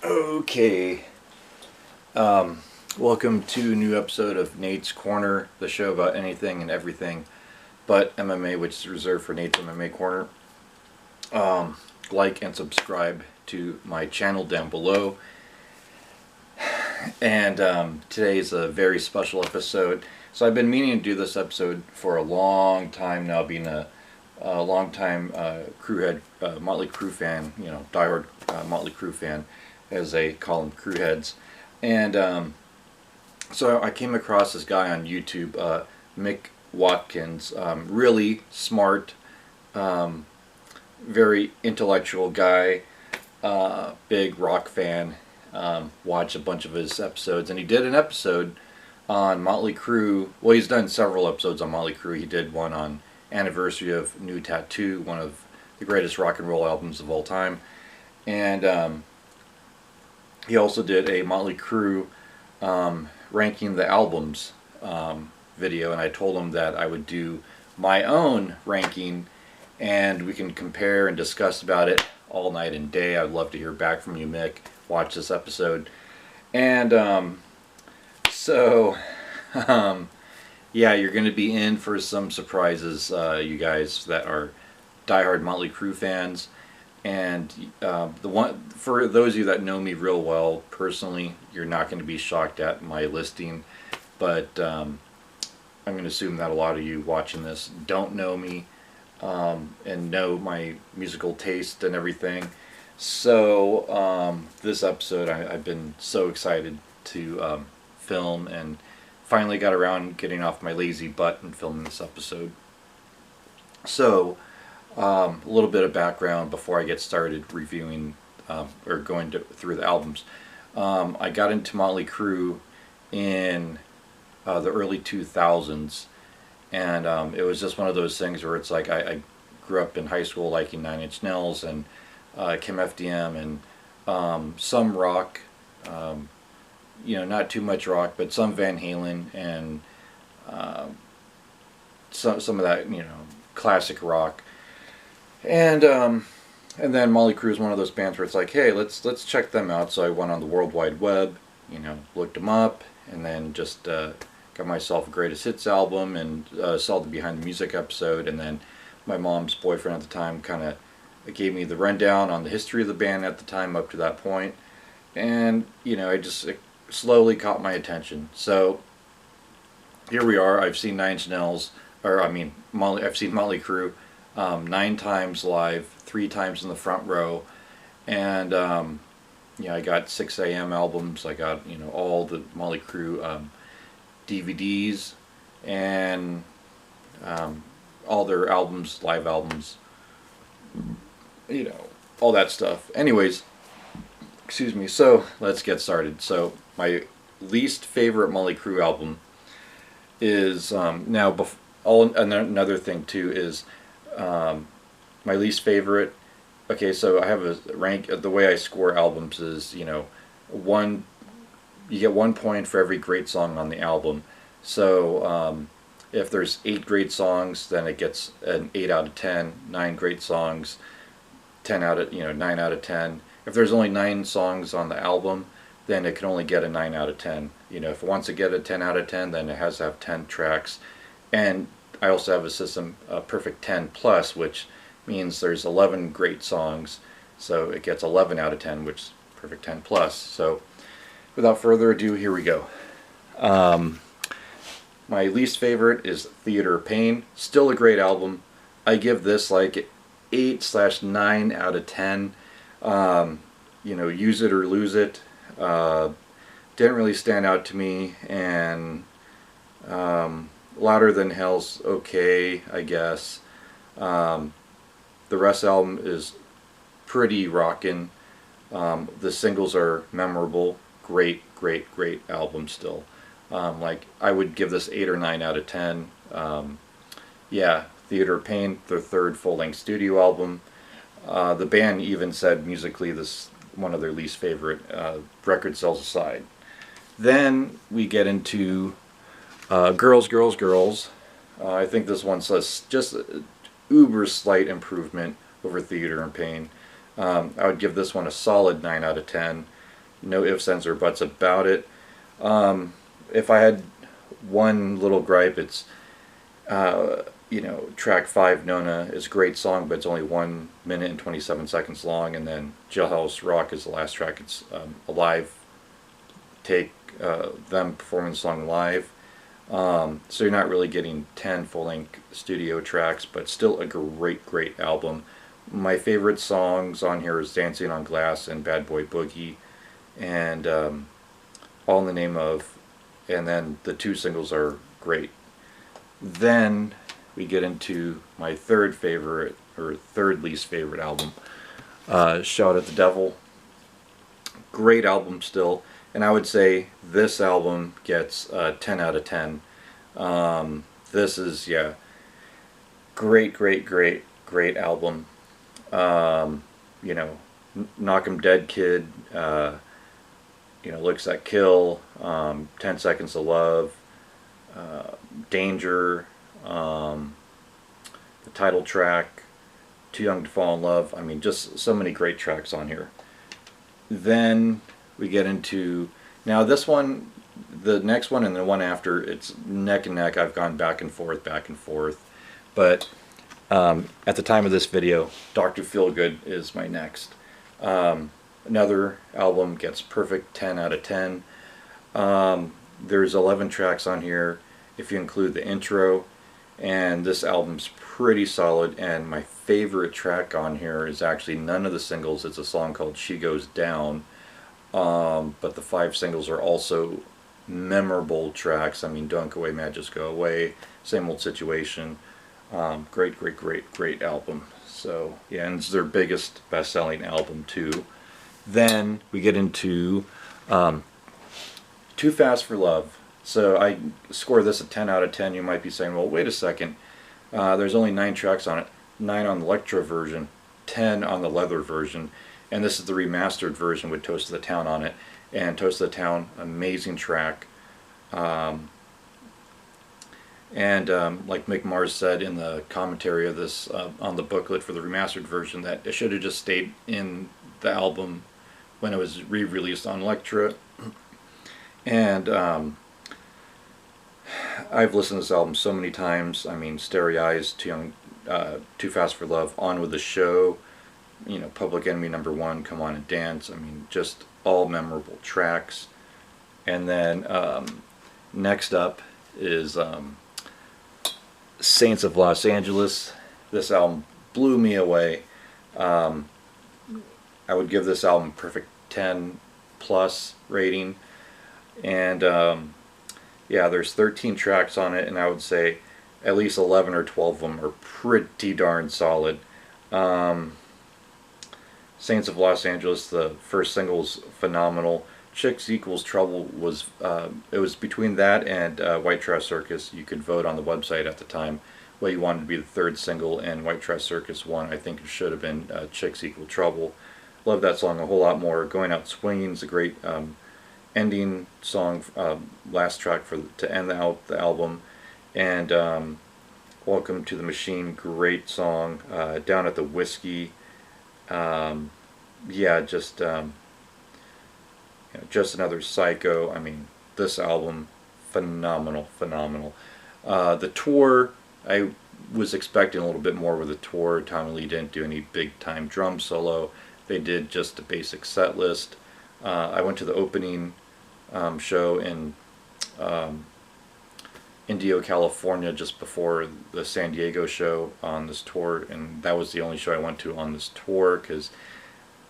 Okay, welcome to a new episode of Nate's Corner, the show about anything and everything but MMA, which is reserved for Nate's MMA Corner. Like and subscribe to my channel down below. And today is a very special episode. So I've been meaning to do this episode for a long time now, being a long time Crewhead, Motley Crue fan, diehard Motley Crue fan, as they call them, Crewheads. And so I came across this guy on YouTube, Mick Watkins, really smart, very intellectual guy, big rock fan. Watched a bunch of his episodes, and he did an episode on Motley Crue. Well, he's done several episodes on Motley Crue. He did one on Anniversary of New Tattoo, one of the greatest rock and roll albums of all time. And he also did a Motley Crue ranking the albums video, and I told him that I would do my own ranking, and we can compare and discuss about it all night and day. I'd love to hear back from you, Mick. Watch this episode. And yeah, you're going to be in for some surprises, you guys that are diehard Motley Crue fans. And for those of you that know me real well personally, you're not going to be shocked at my listing. But I'm going to assume that a lot of you watching this don't know me and know my musical taste and everything. So this episode, I've been so excited to film, and finally got around getting off my lazy butt and filming this episode. So a little bit of background before I get started reviewing or going through the albums. I got into Motley Crue in the early 2000s, and it was just one of those things where it's like I grew up in high school liking Nine Inch Nails and Kim FDM and some rock, not too much rock, but some Van Halen and some of that, classic rock. And then Motley Crue is one of those bands where it's like, hey, let's check them out. So I went on the World Wide Web, looked them up, and then just got myself a Greatest Hits album and saw the Behind the Music episode. And then my mom's boyfriend at the time kind of gave me the rundown on the history of the band at the time up to that point. And, it slowly caught my attention. So here we are. I've seen I've seen Motley Crue 9 times live, 3 times in the front row. And, I got 6 AM albums. I got, all the Motley Crue DVDs and all their albums, live albums, all that stuff. Anyways, excuse me, so let's get started. So my least favorite Motley Crue album is another thing too is my least favorite. Okay, so I have a rank. The way I score albums is, you get 1 point for every great song on the album. So if there's 8 great songs, then it gets an 8 out of 10. 9 great songs, 9 out of 10. If there's only 9 songs on the album, then it can only get a 9 out of 10. If it wants to get a 10 out of 10, then it has to have 10 tracks. And I also have a system, Perfect 10 Plus, which means there's 11 great songs, so it gets 11 out of 10, which is Perfect 10 Plus. So without further ado, here we go. My least favorite is Theater of Pain. Still a great album. I give this like 8/9 out of 10. Use It or Lose It didn't really stand out to me, and Louder Than Hell's okay, I guess. The rest album is pretty rockin'. The singles are memorable. Great album still. I would give this 8 or 9 out of 10. Yeah, Theater of Pain, their 3rd full-length studio album. The band even said musically this one of their least favorite, record sales aside. Then we get into Girls, Girls, Girls. I think this one says just uber slight improvement over Theater and Pain. I would give this one a solid 9 out of 10. no ifs, ands, or buts about it. If I had one little gripe, it's you know, track 5, Nona, is a great song, but it's only 1 minute and 27 seconds long, and then Jailhouse Rock is the last track. It's a live take, them performing the song live. So you're not really getting 10 full-length studio tracks, but still a great album. My favorite songs on here is Dancing on Glass and Bad Boy Boogie, and All in the Name of, and then the 2 singles are great. Then we get into my third favorite, or third least favorite album, Shout at the Devil. Great album still, and I would say this album gets 10 out of 10. This is, yeah, great album. You know, Knock 'em Dead Kid, you know, Looks That Kill, 10 Seconds of Love, Danger, the title track, Too Young to Fall in Love. I mean, just so many great tracks on here. Then we get into, now this one, the next one and the one after, it's neck and neck. I've gone back and forth. But at the time of this video, Dr. Feelgood is my next. Another album gets perfect 10 out of 10. There's 11 tracks on here if you include the intro, and this album's pretty solid, and my favorite track on here is actually none of the singles. It's a song called She Goes Down, but the 5 singles are also memorable tracks. I mean, Don't Go Away, Mad Just Go Away, Same Old Situation. Great album. So yeah, and it's their biggest best-selling album too. Then we get into Too Fast for Love. So I score this a 10 out of 10. You might be saying, well, wait a second. There's only 9 tracks on it. 9 on the Electro version, 10 on the leather version, and this is the remastered version with Toast of the Town on it. And Toast of the Town, amazing track. Like Mick Mars said in the commentary of this on the booklet for the remastered version, that it should have just stayed in the album when it was re-released on Elektra. And I've listened to this album so many times. I mean, Starry Eyes, Too Fast for Love, On With the Show, you know, Public Enemy #1, Come On and Dance. I mean, just all memorable tracks. And then next up is Saints of Los Angeles. This album blew me away. I would give this album a perfect 10 plus rating. And yeah, there's 13 tracks on it, and I would say at least 11 or 12 of them are pretty darn solid. Saints of Los Angeles, the first single was phenomenal. Chicks Equals Trouble was, it was between that and White Trash Circus. You could vote on the website at the time what you wanted to be the third single, and White Trash Circus won. I think it should have been Chicks Equal Trouble. Love that song a whole lot more. Going Out Swinging is a great ending song, last track to end out the album. And Welcome to the Machine, great song. Down at the Whiskey, yeah, just Just Another Psycho. I mean, this album, phenomenal. The tour, I was expecting a little bit more with the tour. Tommy Lee didn't do any big time drum solo. They did just a basic set list. I went to the opening show in Indio, California, just before the San Diego show on this tour, and that was the only show I went to on this tour, because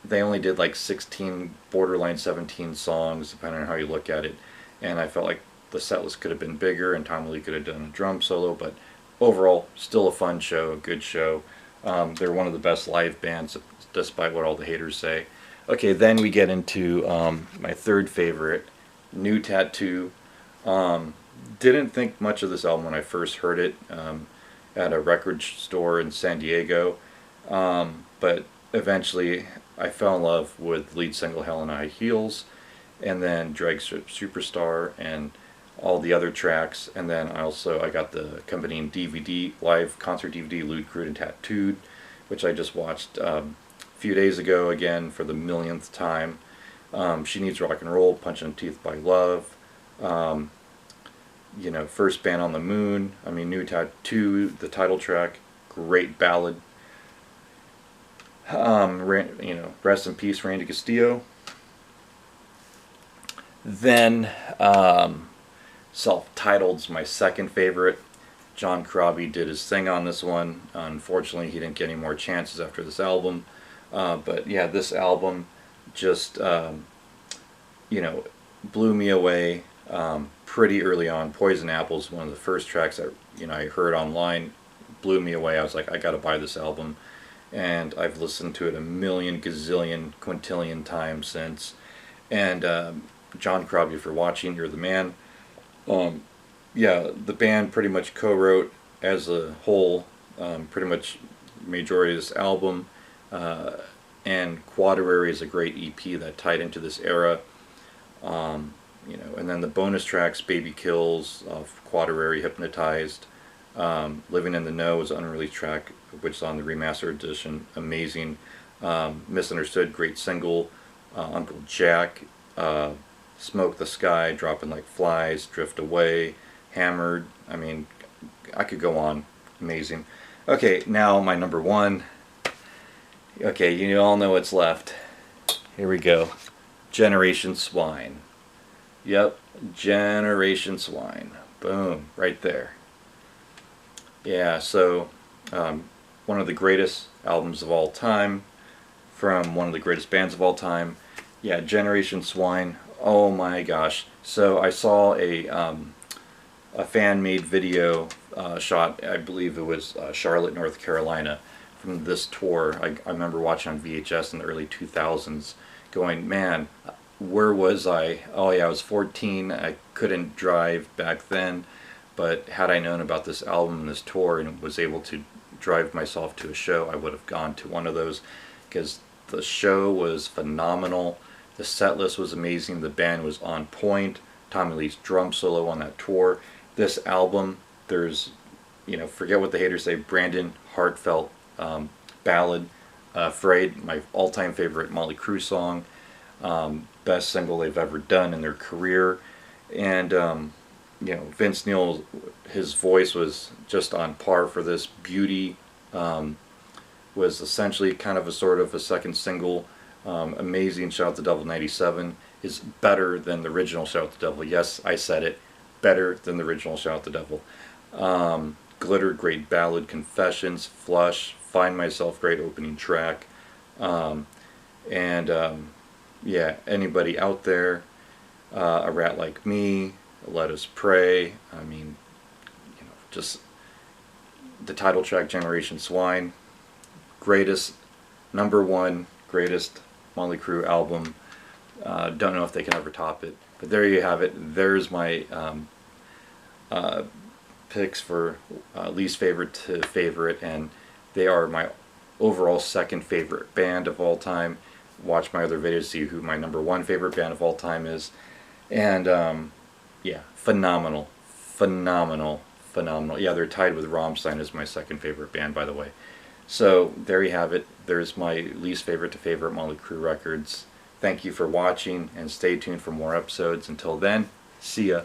they only did like 16, borderline 17 songs, depending on how you look at it, and I felt like the set list could have been bigger and Tommy Lee could have done a drum solo, but overall, still a fun show, a good show. They're one of the best live bands, despite what all the haters say. Okay, then we get into my third favorite, New Tattoo. Didn't think much of this album when I first heard it at a record store in San Diego, but eventually I fell in love with lead single Hell in High Heels, and then Drag Strip Superstar and all the other tracks, and then I got the accompanying DVD, live concert DVD, Lewd, Crude, and Tattooed, which I just watched a few days ago again for the millionth time. She Needs Rock and Roll, Punch in the Teeth by Love. You know, First Band on the Moon. I mean, New Tattoo, the title track, great ballad. You know, Rest in Peace, Randy Castillo. Then, Self-Titled's my second favorite. John Krabi did his thing on this one. Unfortunately, he didn't get any more chances after this album. But yeah, this album just, you know, blew me away pretty early on. Poison Apple's one of the first tracks that, you know, I heard online. Blew me away. I was like, I gotta buy this album. And I've listened to it a million, gazillion, quintillion times since. And John Krabi, if you're watching, you're the man. Yeah, the band pretty much co-wrote as a whole, pretty much majority of this album. And Quaternary is a great EP that tied into this era. You know, and then the bonus tracks, Baby Kills, Quaternary, Hypnotized, Living in the Know is an unreleased track, which is on the remastered edition, amazing. Misunderstood, great single. Uncle Jack, Smoke the Sky, Dropping Like Flies, Drift Away, Hammered. I mean, I could go on, amazing. Okay, now my number one. Okay, you all know what's left. Here we go. Generation Swine. Yep, Generation Swine. Boom, right there. Yeah, so one of the greatest albums of all time from one of the greatest bands of all time. Yeah, Generation Swine. Oh my gosh. So I saw a fan-made video shot, I believe it was Charlotte, North Carolina, from this tour. I remember watching on VHS in the early 2000s going, man, where was I? Oh yeah, I was 14. I couldn't drive back then, but had I known about this album and this tour and was able to drive myself to a show, I would have gone to one of those, because the show was phenomenal. The set list was amazing. The band was on point. Tommy Lee's drum solo on that tour. This album, there's, you know, forget what the haters say, Brandon, heartfelt ballad. Afraid, my all-time favorite Motley Crue song. Best single they've ever done in their career. And, you know, Vince Neil, his voice was just on par for this. Beauty was essentially kind of a sort of a second single. Amazing. Shout Out the Devil 97 is better than the original Shout Out the Devil. Yes, I said it. Better than the original Shout Out the Devil. Glitter, great ballad. Confessions, Flush, Find Myself, great opening track. Yeah, Anybody Out There, A Rat Like Me, Let Us Pray. I mean, you know, just the title track, Generation Swine. Greatest, number one, greatest Motley Crue album. Don't know if they can ever top it. But there you have it. There's my picks for least favorite to favorite, and they are my overall second favorite band of all time. Watch my other videos to see who my number one favorite band of all time is. And yeah, phenomenal, phenomenal, phenomenal. Yeah, they're tied with Rammstein as my second favorite band, by the way. So there you have it. There's my least favorite to favorite Motley Crue records. Thank you for watching, and stay tuned for more episodes. Until then, see ya.